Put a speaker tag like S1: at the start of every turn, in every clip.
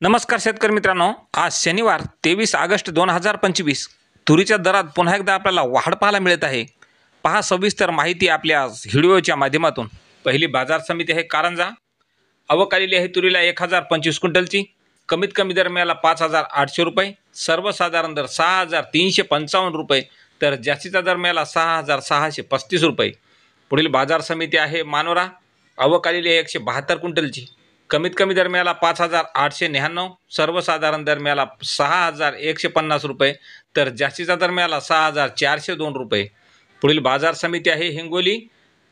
S1: नमस्कार शेतकरी मित्रांनो, आज शनिवार 23 ऑगस्ट 2025 तुरीच्या दरात पुन्हा एकदा आपल्याला वाढ पाहायला मिळत आहे। पहा सविस्तर माहिती आपल्या व्हिडिओच्या माध्यमातून। पहिली बाजार समिती आहे कारंजा। आवक आलेली आहे तुरीला 1025 क्विंटलची। कमीत कमी दर मिळाला 5800 रुपये, सर्वसाधारण दर 6355 रुपये, तर जास्तीचा दर मिळाला 6635 रुपये। पुढील बाजार समिती आहे मानोरा। आवक आलेली आहे 172 क्विंटलची। कमीत कमी दर मिळाला 5899, सर्वसाधारण दर मिळाला 6150 रुपये, तर जास्तीचा दर मिळाला 6402 रुपये। पुढील बाजार समिती आहे हिंगोली।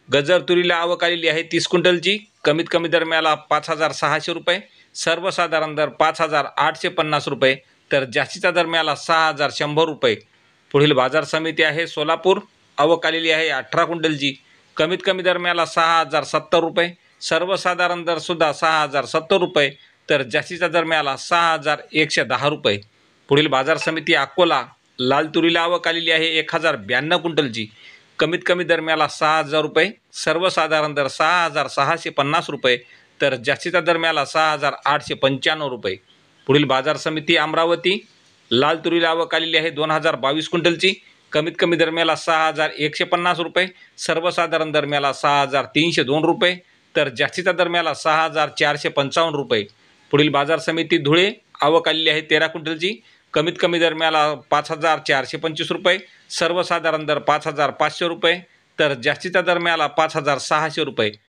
S1: गजर तुरीला आवक आलेली आहे 30 क्विंटलची। कमीत कमी दर मिळाला 5600 रुपये, सर्वसाधारण दर 5850 रुपये, तर जास्तीचा दर मिळाला 6100 रुपये। पुढील बाजार समिती आहे सोलापूर। आवक आलेली आहे 18 क्विंटलची। कमीत कमी दर मिळाला 6070 रुपये, सर्वसाधारण दर सुद्धा 6070 रुपये, तर जास्तीचा दर मिळाला 6110 रुपये। पुढील बाजार समिती अकोला। लाल तुरीला आवक आलेली आहे 1092 क्विंटलची। कमीत कमी दर मिळाला 6000 रुपये, सर्वसाधारण दर 6650 रुपये, तर जास्तीचा दर मिळाला 6895 रुपये। पुढील बाजार समिती अमरावती। लाल तुरीला आवक आलेली आहे 2022 क्विंटलची। कमीत कमी दर मिळाला 6150 रुपये, सर्वसाधारण दर मिळाला 6302 रुपये, तर जास्तीचा दर मिळाला 6455 रुपये। पुढील बाजार समिती धुळे। आवक आलेली आहे 13 क्विंटलची। कमीत कमी दर मिळाला 5425 रुपये, सर्वसाधारण दर 5500 रुपये, तर जास्तीचा दर मिळाला 5600 रुपये।